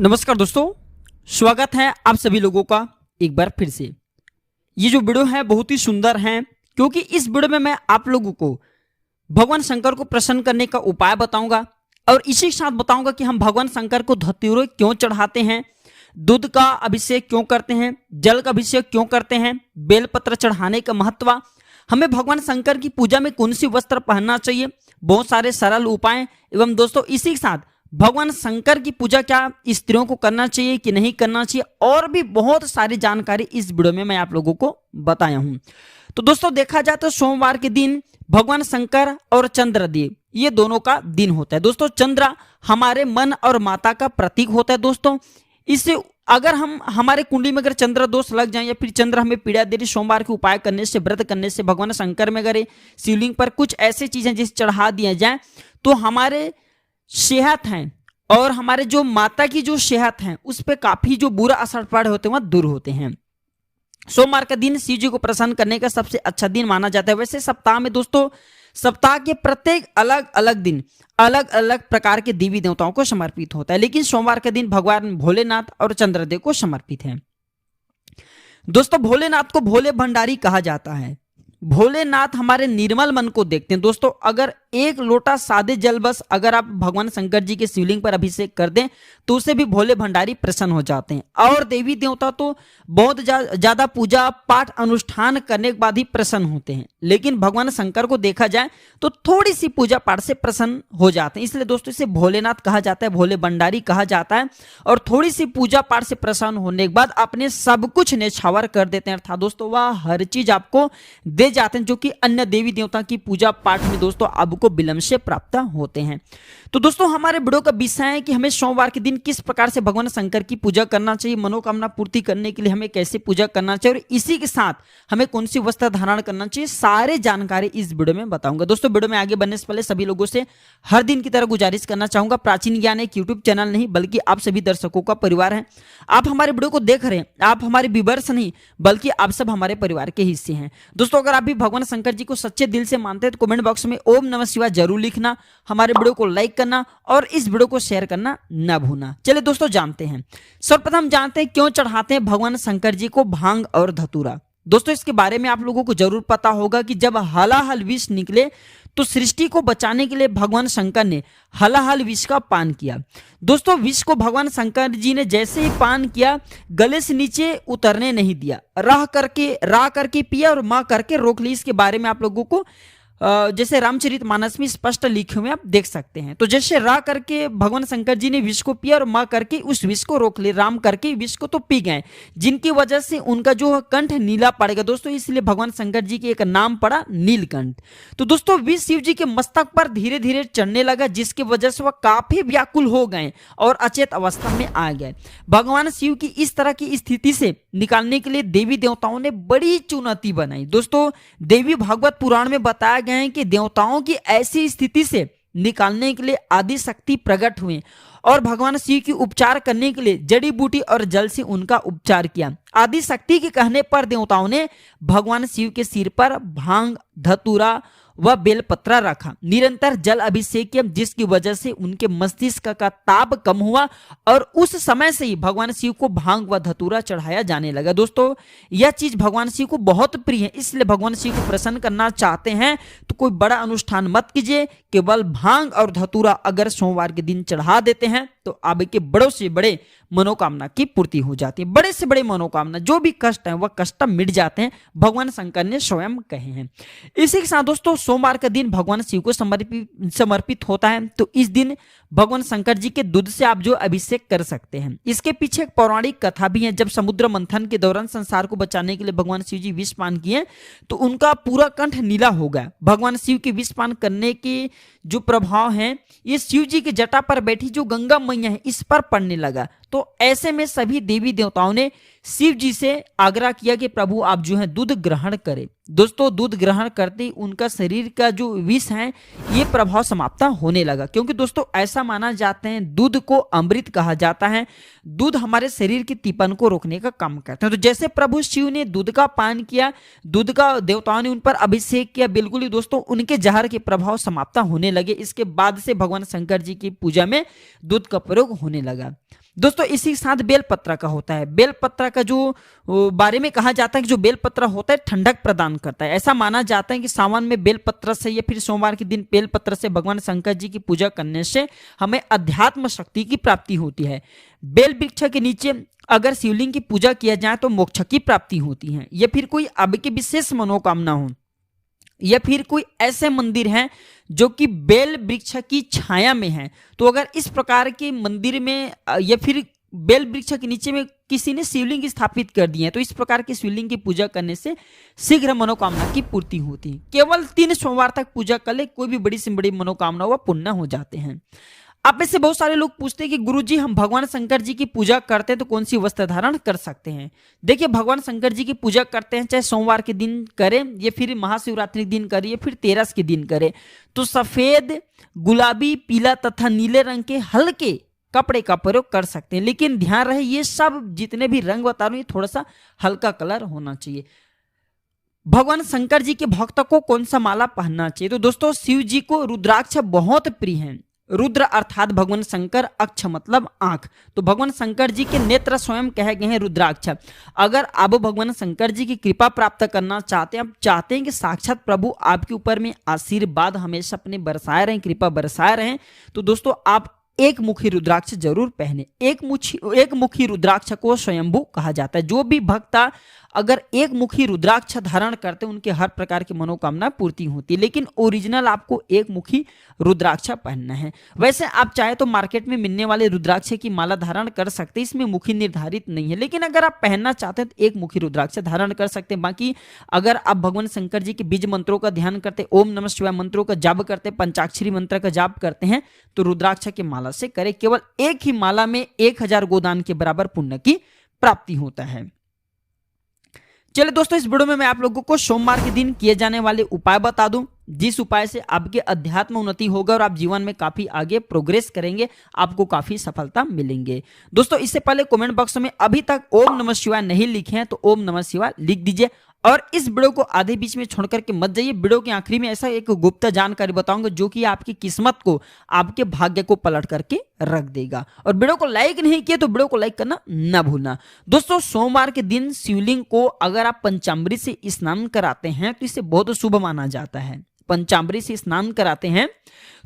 नमस्कार दोस्तों, स्वागत है आप सभी लोगों का एक बार फिर से। ये जो वीडियो है बहुत ही सुंदर है, क्योंकि इस वीडियो में मैं आप लोगों को भगवान शंकर को प्रसन्न करने का उपाय बताऊंगा और इसी के साथ बताऊंगा कि हम भगवान शंकर को धतूरे क्यों चढ़ाते हैं, दूध का अभिषेक क्यों करते हैं, जल का अभिषेक क्यों करते हैं, बेलपत्र चढ़ाने का महत्व, हमें भगवान शंकर की पूजा में कौन सी वस्त्र पहनना चाहिए, बहुत सारे सरल उपाय एवं दोस्तों इसी के साथ भगवान शंकर की पूजा क्या स्त्रियों को करना चाहिए कि नहीं करना चाहिए, और भी बहुत सारी जानकारी इस वीडियो में मैं आप लोगों को बताया हूं। तो दोस्तों देखा जाए तो सोमवार के दिन भगवान शंकर और चंद्रदेव ये दोनों का दिन होता है। दोस्तों चंद्र हमारे मन और माता का प्रतीक होता है। दोस्तों इससे अगर हम हमारे कुंडली में अगर चंद्र दोष लग जाए या फिर चंद्र हमें पीड़ा दे रही, सोमवार के उपाय करने से, व्रत करने से, भगवान शंकर में अगर शिवलिंग पर कुछ ऐसी चीजें जिस चढ़ा दिया जाए तो हमारे सेहत है और हमारे जो माता की जो सेहत है उस पर काफी जो बुरा असर पड़े होते हैं वह दूर होते हैं। सोमवार का दिन शिव जी को प्रसन्न करने का सबसे अच्छा दिन माना जाता है। वैसे सप्ताह में दोस्तों सप्ताह के प्रत्येक अलग अलग दिन अलग अलग प्रकार के देवी देवताओं को समर्पित होता है, लेकिन सोमवार का दिन भगवान भोलेनाथ और चंद्रदेव को समर्पित है। दोस्तों भोलेनाथ को भोले भंडारी कहा जाता है। भोलेनाथ हमारे निर्मल मन को देखते हैं। दोस्तों अगर एक लोटा सादे जल बस अगर आप भगवान शंकर जी के शिवलिंग पर अभिषेक कर दें तो उसे भी भोले भंडारी प्रसन्न हो जाते हैं। और देवी देवता तो बहुत ज्यादा पूजा पाठ अनुष्ठान करने के बाद ही प्रसन्न होते हैं, लेकिन भगवान शंकर को देखा जाए तो थोड़ी सी पूजा पाठ से प्रसन्न हो जाते हैं। इसलिए दोस्तों इसे भोलेनाथ कहा जाता है, भोले भंडारी कहा जाता है। और थोड़ी सी पूजा पाठ से प्रसन्न होने के बाद अपने सब कुछ नेछावर कर देते हैं, अर्थात दोस्तों वह हर चीज आपको दे जाते हैं जो कि अन्य देवी देवता की पूजा पाठ में दोस्तों आपको विलंब से प्राप्त होते हैं। तो दोस्तों हमारे वीडियो का विषय है कि हमें सोमवार के दिन किस प्रकार से भगवान शंकर की पूजा करना चाहिए, मनोकामना पूर्ति करने के लिए हमें कैसे पूजा करना चाहिए और इसी के साथ हमें कौन सी वस्त्र धारण करना चाहिए, सारे जानकारी इस वीडियो में बताऊंगा। दोस्तों वीडियो में आगे बढ़ने से पहले सभी लोगों से हर दिन की तरह गुजारिश करना चाहूंगा, प्राचीन ज्ञान एक यूट्यूब चैनल नहीं बल्कि आप सभी दर्शकों का परिवार है। आप हमारे वीडियो को देख रहे हैं, आप हमारे व्यूअर्स नहीं बल्कि आप सब हमारे परिवार के हिस्से हैं। दोस्तों अगर आप भी भगवान शंकर जी को सच्चे दिल से मानते हैं तो कमेंट बॉक्स में ओम नमः शिवाय जरूर लिखना, हमारे वीडियो को लाइक करना और इस वीडियो को शेयर करना ना भूलना। चलिए दोस्तों जानते हैं, सर्वप्रथम जानते हैं क्यों चढ़ाते हैं भगवान शंकर जी को भांग और धतूरा। दोस्तों इसके बारे में आप लोगों को जरूर पता होगा कि जब हलाहल विष निकले तो सृष्टि को बचाने के लिए भगवान शंकर ने हलाहल विष का पान किया। दोस्तों विष को भगवान शंकर जी ने जैसे ही पान किया गले से नीचे उतरने नहीं दिया, राह करके पिया और मां करके रोक ली। इसके बारे में आप लोगों को जैसे रामचरितमानस में स्पष्ट लिखे हुए आप देख सकते हैं। तो जैसे रा करके भगवान शंकर जी ने विष को पिया और मां करके उस विष को रोक ले, राम करके विष को तो पी गए, जिनकी वजह से उनका जो कंठ नीला पड़ेगा दोस्तों, इसलिए भगवान शंकर जी के एक नाम पड़ा नीलकंठ। तो दोस्तों विष शिव जी के मस्तक पर धीरे धीरे चढ़ने लगा, जिसकी वजह से वह काफी व्याकुल हो गए और अचेत अवस्था में आ गए। भगवान शिव की इस तरह की स्थिति से निकालने के लिए देवी देवताओं ने बड़ी चुनौती बनाई। दोस्तों देवी भागवत पुराण में बताया गया है कि देवताओं की ऐसी स्थिति से निकालने के लिए आदि शक्ति प्रकट हुए और भगवान शिव की उपचार करने के लिए जड़ी बूटी और जल से उनका उपचार किया। आदि शक्ति के कहने पर देवताओं ने भगवान शिव के सिर पर भांग, धतूरा व बेलपत्रा रखा, निरंतर जल अभिषेक किया, जिसकी वजह से उनके मस्तिष्क का ताप कम हुआ और उस समय से ही भगवान शिव को भांग व धतूरा चढ़ाया जाने लगा। दोस्तों यह चीज भगवान शिव को बहुत प्रिय है, इसलिए भगवान शिव को प्रसन्न करना चाहते हैं तो कोई बड़ा अनुष्ठान मत कीजिए, केवल भांग और धतूरा अगर सोमवार के दिन चढ़ा देते हैं तो आपके बड़ों से बड़े मनोकामना की पूर्ति हो जाती है। बड़े से बड़े मनोकामना जो भी कष्ट है वह कष्ट मिट जाते हैं, भगवान शंकर ने स्वयं कहे हैं। इसी के साथ दोस्तों सोमवार का दिन भगवान शिव को समर्पित होता है, तो इस दिन भगवान शंकर जी के दूध से आप जो अभिषेक कर सकते हैं। इसके पीछे एक पौराणिक कथा भी है। जब समुद्र मंथन के दौरान संसार को बचाने के लिए भगवान शिव जी विष पान किए तो उनका पूरा कंठ नीला हो गया। भगवान शिव के विष पान करने के जो प्रभाव है ये शिव जी की जटा पर बैठी जो गंगा मैया है इस पर पड़ने लगा। तो ऐसे में सभी देवी देवताओं ने शिव जी से आग्रह किया कि प्रभु आप जो है दूध ग्रहण करें। दोस्तों दूध ग्रहण करते ही उनका शरीर का जो विष है ये प्रभाव समाप्त होने लगा, क्योंकि दोस्तों ऐसा माना जाता है दूध को अमृत कहा जाता है। दूध हमारे शरीर की तीपन को रोकने का काम करता है। तो जैसे प्रभु शिव ने दूध का पान किया, दूध का देवताओं ने उन पर अभिषेक किया, बिल्कुल ही दोस्तों उनके जहर के प्रभाव समाप्त होने लगे। इसके बाद से भगवान शंकर जी की पूजा में दूध का प्रयोग होने लगा। दोस्तों इसी के साथ बेलपत्र का होता है। बेलपत्र का जो बारे में कहा जाता है कि जो बेलपत्र होता है ठंडक प्रदान करता है। ऐसा माना जाता है कि सावन में बेलपत्र से या फिर सोमवार के दिन बेलपत्र से भगवान शंकर जी की पूजा करने से हमें अध्यात्म शक्ति की प्राप्ति होती है। बेल वृक्ष के नीचे अगर शिवलिंग की पूजा किया जाए तो मोक्ष की प्राप्ति होती है। या फिर कोई अब की विशेष मनोकामना हो, या फिर कोई ऐसे मंदिर हैं जो कि बेल वृक्ष की छाया में है, तो अगर इस प्रकार के मंदिर में या फिर बेल वृक्ष के नीचे में किसी ने शिवलिंग स्थापित कर दिए हैं, तो इस प्रकार के शिवलिंग की पूजा करने से शीघ्र मनोकामना की पूर्ति होती है। केवल 3 सोमवार तक पूजा कर ले, कोई भी बड़ी से बड़ी मनोकामना वह पूर्ण हो जाते हैं। आप में से बहुत सारे लोग पूछते हैं कि गुरुजी हम भगवान शंकर जी की पूजा करते हैं तो कौन सी वस्त्र धारण कर सकते हैं। देखिए भगवान शंकर जी की पूजा करते हैं, चाहे सोमवार के दिन करें या फिर महाशिवरात्रि के दिन करें या फिर 13 के दिन करें, तो सफेद, गुलाबी, पीला तथा नीले रंग के हल्के कपड़े का प्रयोग कर सकते हैं। लेकिन ध्यान रहे ये सब जितने भी रंग बता रहा हूं ये थोड़ा सा हल्का कलर होना चाहिए। भगवान शंकर जी के भक्त को कौन सा माला पहनना चाहिए, तो दोस्तों शिव जी को रुद्राक्ष बहुत प्रिय है। रुद्र अर्थात भगवान शंकर, अक्ष मतलब आंख, तो भगवान शंकर जी के नेत्र स्वयं कहे गए हैं रुद्राक्ष। अगर आप भगवान शंकर जी की कृपा प्राप्त करना चाहते हैं, आप चाहते हैं कि साक्षात प्रभु आपके ऊपर में आशीर्वाद हमेशा अपने बरसाए रहें, कृपा बरसाए रहें, तो दोस्तों आप एक मुखी रुद्राक्ष जरूर पहने। एक मुखी रुद्राक्ष को स्वयंभू कहा जाता है। जो भी भक्त अगर एक मुखी रुद्राक्ष धारण करते हैं उनके हर प्रकार की मनोकामना पूर्ति होती है। लेकिन ओरिजिनल आपको एक मुखी रुद्राक्ष पहनना है। वैसे आप चाहे तो मार्केट में मिलने वाले रुद्राक्ष की माला धारण कर सकते हैं, इसमें मुखी निर्धारित नहीं है। लेकिन अगर आप पहनना चाहते हैं तो एक मुखी रुद्राक्ष धारण कर सकते हैं। बाकी अगर आप भगवान शंकर जी के बीज मंत्रों का ध्यान करते, ओम नमः शिवाय मंत्रों का जाप करते, पंचाक्षरी मंत्र का जाप करते हैं, तो रुद्राक्ष की माला से करें। केवल एक ही माला में 1000 गोदान के बराबर पुण्य की प्राप्ति होता है। चलिए दोस्तों इस वीडियो में मैं आप लोगों को सोमवार के दिन किए जाने वाले उपाय बता दूं, जिस उपाय से आपके अध्यात्म उन्नति होगा और आप जीवन में काफी आगे प्रोग्रेस करेंगे, आपको काफी सफलता मिलेंगे। दोस्तों इससे पहले कमेंट बॉक्स में अभी तक ओम नमः शिवाय नहीं लिखे हैं तो ओम नमः शिवाय लिख दीजिए और इस वीडियो को आधे बीच में छोड़ करके मत जाइए। वीडियो के आखिरी में ऐसा एक गुप्त जानकारी बताऊंगा जो कि आपकी किस्मत को, आपके भाग्य को पलट करके रख देगा। और वीडियो को लाइक नहीं किया तो वीडियो को लाइक करना ना भूलना। दोस्तों सोमवार के दिन शिवलिंग को अगर आप पंचामृत से स्नान कराते हैं तो इसे बहुत शुभ माना जाता है। पंचामृत से स्नान कराते हैं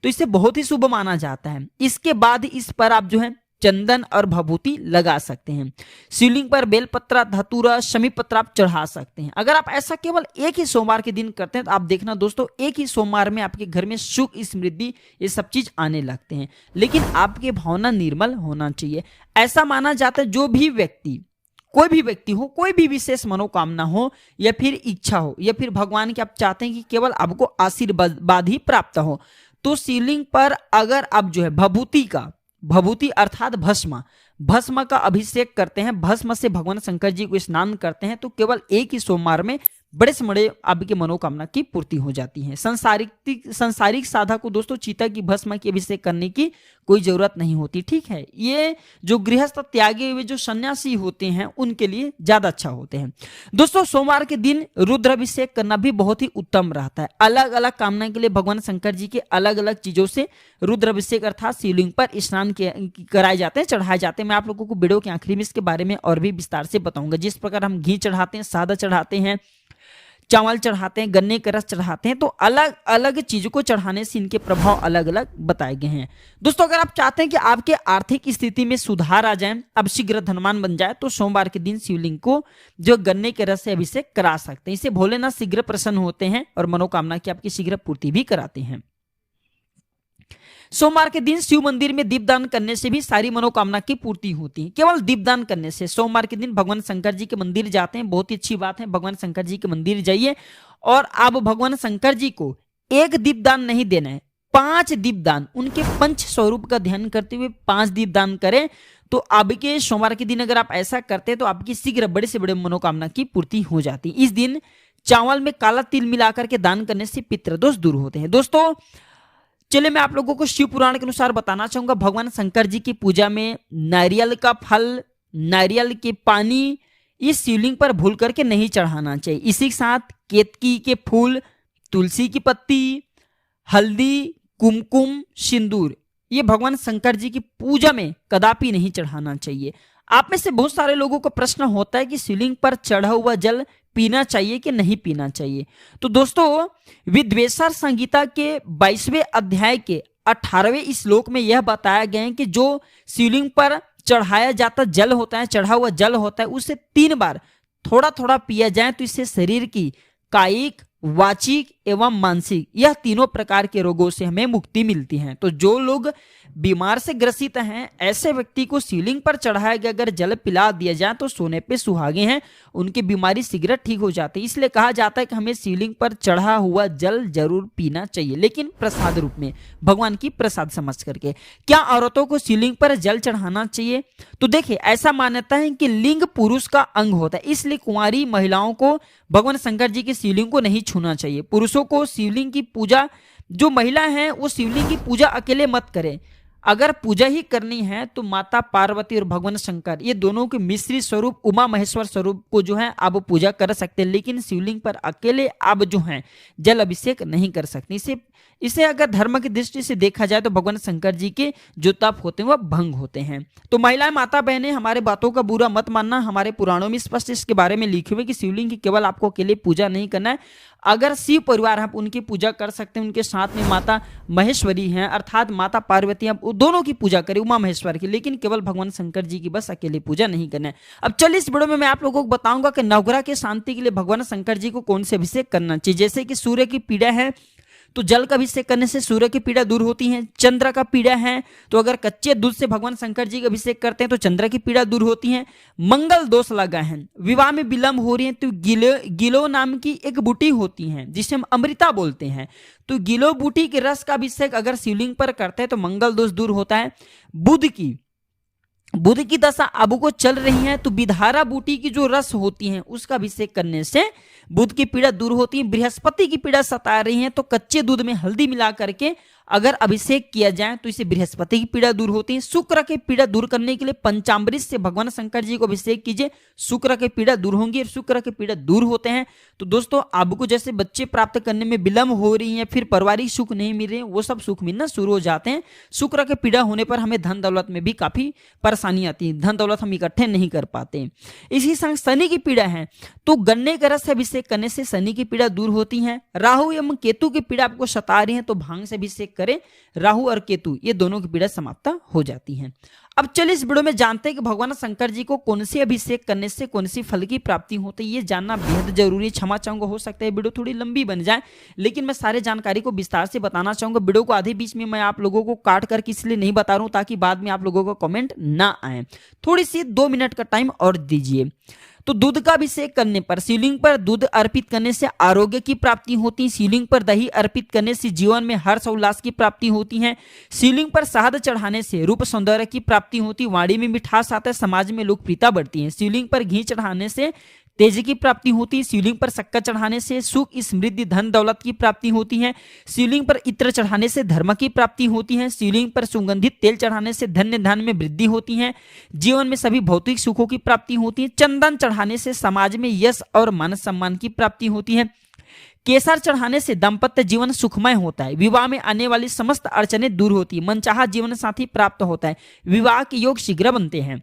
तो इसे बहुत ही शुभ माना जाता है। इसके बाद इस पर आप जो है चंदन और भभूति लगा सकते हैं। शिवलिंग पर बेलपत्र, धतूरा, शमी पत्र आप चढ़ा सकते हैं। अगर आप ऐसा केवल एक ही सोमवार के दिन करते हैं तो आप देखना दोस्तों एक ही सोमवार में आपके घर में सुख, समृद्धि, ये सब चीज आने लगते हैं। लेकिन आपकी भावना निर्मल होना चाहिए। ऐसा माना जाता है जो भी व्यक्ति, कोई भी व्यक्ति हो, कोई भी विशेष मनोकामना हो या फिर इच्छा हो या फिर भगवान की आप चाहते हैं कि केवल आपको आशीर्वाद ही प्राप्त हो, तो शिवलिंग पर अगर आप जो है भभूति अर्थात भस्म का अभिषेक करते हैं, भस्म से भगवान शंकर जी को स्नान करते हैं, तो केवल एक ही सोमवार में बड़े से बड़े आपकी मनोकामना की पूर्ति हो जाती है। संसारिक साधक को दोस्तों चिता की भस्म की अभिषेक करने की कोई जरूरत नहीं होती, ठीक है। ये जो गृहस्थ त्यागे हुए जो सन्यासी होते हैं उनके लिए ज्यादा अच्छा होते हैं। दोस्तों सोमवार के दिन रुद्राभिषेक करना भी बहुत ही उत्तम रहता है। अलग अलग कामना के लिए भगवान शंकर जी के अलग अलग चीजों से रुद्राभिषेक अर्थात शिवलिंग पर स्नान कराए जाते हैं, चढ़ाए जाते हैं। मैं आप लोगों को वीडियो के आखिरी में इसके बारे में और भी विस्तार से बताऊंगा। जिस प्रकार हम घी चढ़ाते हैं, सादा चढ़ाते हैं, चावल चढ़ाते हैं, गन्ने का रस चढ़ाते हैं, तो अलग अलग चीजों को चढ़ाने से इनके प्रभाव अलग अलग बताए गए हैं। दोस्तों अगर आप चाहते हैं कि आपके आर्थिक स्थिति में सुधार आ जाए, अब शीघ्र धनवान बन जाए, तो सोमवार के दिन शिवलिंग को जो गन्ने के रस से अभिषेक करा सकते हैं। इससे भोलेनाथ शीघ्र प्रसन्न होते हैं और मनोकामना की आपकी शीघ्र पूर्ति भी कराते हैं। सोमवार के दिन शिव मंदिर में दीपदान करने से भी सारी मनोकामना की पूर्ति होती है। केवल दीपदान करने से सोमवार के दिन भगवान शंकर जी के मंदिर जाते हैं, बहुत ही अच्छी बात है। भगवान शंकर जी के मंदिर जाइए और आप भगवान शंकर जी को एक दीपदान नहीं देना है, 5 दीपदान, उनके पंच स्वरूप का ध्यान करते हुए 5 दीपदान करें। तो आपके सोमवार के दिन अगर आप ऐसा करते हैं तो आपकी शीघ्र बड़े से बड़े मनोकामना की पूर्ति हो जाती है। इस दिन चावल में काला तिल मिलाकर के दान करने से पितृदोष दूर होते हैं। दोस्तों चलिए मैं आप लोगों को शिव पुराण के अनुसार बताना चाहूंगा, भगवान शंकर जी की पूजा में नारियल का फल, नारियल के पानी इस शिवलिंग पर भूल करके नहीं चढ़ाना चाहिए। इसी के साथ केतकी के फूल, तुलसी की पत्ती, हल्दी, कुमकुम, सिंदूर, ये भगवान शंकर जी की पूजा में कदापि नहीं चढ़ाना चाहिए। आप में से बहुत सारे लोगों को प्रश्न होता है कि शिवलिंग पर चढ़ा हुआ जल पीना चाहिए कि नहीं पीना चाहिए। तो दोस्तों, विद्वेषार संगीता के 22वें अध्याय के 18वें श्लोक में यह बताया गया है कि जो शिवलिंग पर चढ़ाया जाता जल होता है, चढ़ा हुआ जल होता है, उसे 3 बार थोड़ा थोड़ा पिया जाए तो इससे शरीर की कायिक, वाचिक एवं मानसिक यह तीनों प्रकार के रोगों से हमें मुक्ति मिलती है। तो जो लोग बीमार से ग्रसित हैं, ऐसे व्यक्ति को शिवलिंग पर चढ़ाया गया अगर जल पिला दिया जाए तो सोने पे सुहागे हैं, उनकी बीमारी शीघ्र ठीक हो जाती है। इसलिए कहा जाता है कि हमें शिवलिंग पर चढ़ा हुआ जल जरूर पीना चाहिए, लेकिन प्रसाद रूप में, भगवान की प्रसाद समझ करके। क्या औरतों को शिवलिंग पर जल चढ़ाना चाहिए? तो देखिए, ऐसा मान्यता है कि लिंग पुरुष का अंग होता है, इसलिए कुंवारी महिलाओं को भगवान शंकर जी के शिवलिंग को नहीं छूना चाहिए। पुरुषों को शिवलिंग की पूजा, जो महिला है वो शिवलिंग की पूजा अकेले मत करें। अगर पूजा ही करनी है तो माता पार्वती और भगवान शंकर ये दोनों के मिश्रित स्वरूप उमा महेश्वर स्वरूप को जो है आप पूजा कर सकते हैं, लेकिन शिवलिंग पर अकेले आप जो है जल अभिषेक नहीं कर सकते। इसे अगर धर्म की दृष्टि से देखा जाए तो भगवान शंकर जी के जो तप होते हैं वह भंग होते हैं। तो महिलाएं, माता बहनें, हमारे बातों का बुरा मत मानना। हमारे पुराणों में स्पष्ट इसके बारे में लिखे हुए कि शिवलिंग की केवल आपको अकेले पूजा नहीं करना है। अगर शिव परिवार आप उनकी पूजा कर सकते हैं, उनके साथ में माता महेश्वरी हैं अर्थात माता पार्वती, आप दोनों की पूजा करें, उमा महेश्वर की, लेकिन केवल भगवान शंकर जी की बस अकेले पूजा नहीं करना है। अब चलिए इस वीडियो में मैं आप लोगों को बताऊंगा कि नवग्रह के शांति के लिए भगवान शंकर जी को कौन से अभिषेक करना चाहिए। जैसे कि सूर्य की पीड़ा है तो जल का अभिषेक करने से सूर्य की पीड़ा दूर होती है। चंद्र का पीड़ा है तो अगर कच्चे दूध से भगवान शंकर जी का अभिषेक करते हैं तो चंद्र की पीड़ा दूर होती है। मंगल दोष लगा है, विवाह में विलंब हो रही है तो गिलो नाम की एक बूटी होती है जिसे हम अमृता बोलते हैं, तो गिलो बूटी के रस का अभिषेक अगर शिवलिंग पर करते हैं तो मंगल दोष दूर होता है। बुध की दशा अब को चल रही है तो विधारा बूटी की जो रस होती है उसका अभिषेक करने से बुध की पीड़ा दूर होती है। बृहस्पति की पीड़ा सता रही है तो कच्चे दूध में हल्दी मिला करके अगर अभिषेक किया जाए तो इससे बृहस्पति की पीड़ा दूर होती है। शुक्र की पीड़ा दूर करने के लिए पंचामृत से भगवान शंकर जी को अभिषेक कीजिए, शुक्र की पीड़ा दूर होंगी और शुक्र की पीड़ा दूर होते हैं। तो दोस्तों, आपको जैसे बच्चे प्राप्त करने में विलंब हो रही है, फिर पारिवारिक सुख नहीं मिल रहे हैं, वो सब सुख मिलना शुरू हो जाते हैं। शुक्र की पीड़ा होने पर हमें धन दौलत में भी काफी परेशानी आती है, धन दौलत हम इकट्ठे नहीं कर पाते। इसी संग शनि की पीड़ा है तो गन्ने के रस से अभिषेक करने से शनि की पीड़ा दूर होती है। राहु एवं केतु की पीड़ा आपको सता रही है तो भांग से अभिषेक करें, राहु और केतु ये दोनों की पीड़ा समाप्त हो जाती है। अब चलिए इस वीडियो में जानते हैं कि भगवान शंकर जी को कौन सी अभिषेक करने से कौन सी फल की प्राप्ति होती है। ये जानना बेहद जरूरी है। क्षमा चाहूंगा, हो सकता है वीडियो थोड़ी लंबी बन जाए, लेकिन मैं सारे जानकारी को विस्तार से बताना चाहूंगा। वीडियो को आधे बीच में मैं आप लोगों को काट कर इसलिए नहीं बता रहा हूं ताकि बाद में आप लोगों का कमेंट ना आए। थोड़ी सी 2 मिनट का टाइम और दीजिए। तो दूध का अभिषेक करने पर, शिवलिंग पर दूध अर्पित करने से आरोग्य की प्राप्ति होती है। शिवलिंग पर दही अर्पित करने से जीवन में हर्ष उल्लास की प्राप्ति होती है। शिवलिंग पर शहद चढ़ाने से रूप सौंदर्य की प्राप्ति होती है, वाणी में मिठास आता है, समाज में लोकप्रियता बढ़ती है। शिवलिंग पर घी चढ़ाने से तेज की प्राप्ति होती है। शिवलिंग पर शक्कर चढ़ाने से सुख, समृद्धि, धन दौलत की प्राप्ति होती है। शिवलिंग पर इत्र चढ़ाने से धर्म की प्राप्ति होती है। शिवलिंग पर सुगंधित तेल चढ़ाने से धन्य धन में वृद्धि होती है। जीवन में सभी भौतिक सुखों की प्राप्ति होती है। चंदन चढ़ाने से समाज में यश और मान सम्मान की प्राप्ति होती है। केसर चढ़ाने से दाम्पत्य जीवन सुखमय होता है। विवाह में आने वाली समस्त अड़चनें दूर होती है। मनचाहा जीवन साथी प्राप्त होता है। विवाह के योग शीघ्र बनते हैं।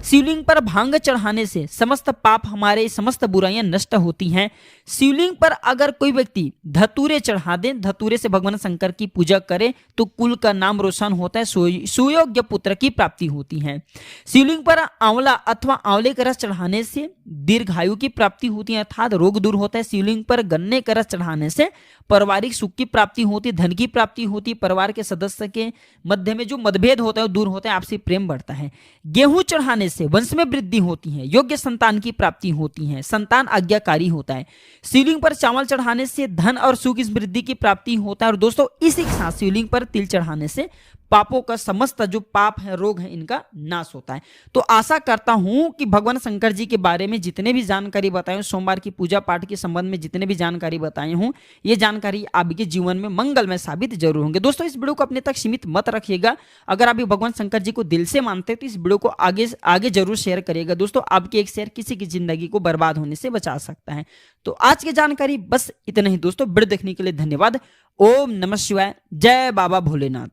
शिवलिंग पर भांग चढ़ाने से समस्त पाप, हमारे समस्त बुराइयां नष्ट होती हैं। शिवलिंग पर अगर कोई व्यक्ति धतूरे चढ़ा दे, धतूरे से भगवान शंकर की पूजा करे तो कुल का नाम रोशन होता है, सुयोग्य पुत्र की प्राप्ति होती है। शिवलिंग पर आंवला अथवा आंवले का रस चढ़ाने से दीर्घायु की प्राप्ति होती है अर्थात रोग दूर होता है। शिवलिंग पर गन्ने का रस चढ़ाने से पारिवारिक सुख की प्राप्ति होती है, धन की प्राप्ति होती है। परिवार के सदस्य के मध्य में जो मतभेद होता है वो दूर होता है, आपसी प्रेम बढ़ता है। गेहूं चढ़ाने से वंश में वृद्धि होती है, योग्य संतान की प्राप्ति होती है, संतान आज्ञाकारी होता है। शिवलिंग पर चावल चढ़ाने से धन और सुख समृद्धि की प्राप्ति होता है। और दोस्तों, इसी के साथ शिवलिंग पर तिल चढ़ाने से पापों का समस्त जो पाप है, रोग है, इनका नाश होता है। तो आशा करता हूं कि भगवान शंकर जी के बारे में जितने भी जानकारी बताए हूं, सोमवार की पूजा पाठ के संबंध में जितने भी जानकारी बताए हूं, ये जानकारी आपके जीवन में मंगलमय साबित जरूर होंगे। दोस्तों, इस वीडियो को अपने तक सीमित मत रखिएगा। अगर आप भगवान शंकर जी को दिल से मानते हैं तो इस वीडियो को आगे जरूर शेयर करिएगा। दोस्तों, आपके एक शेयर किसी की जिंदगी को बर्बाद होने से बचा सकता है। तो आज की जानकारी बस इतना ही दोस्तों। वीडियो देखने के लिए धन्यवाद। ओम नमः शिवाय। जय बाबा भोलेनाथ।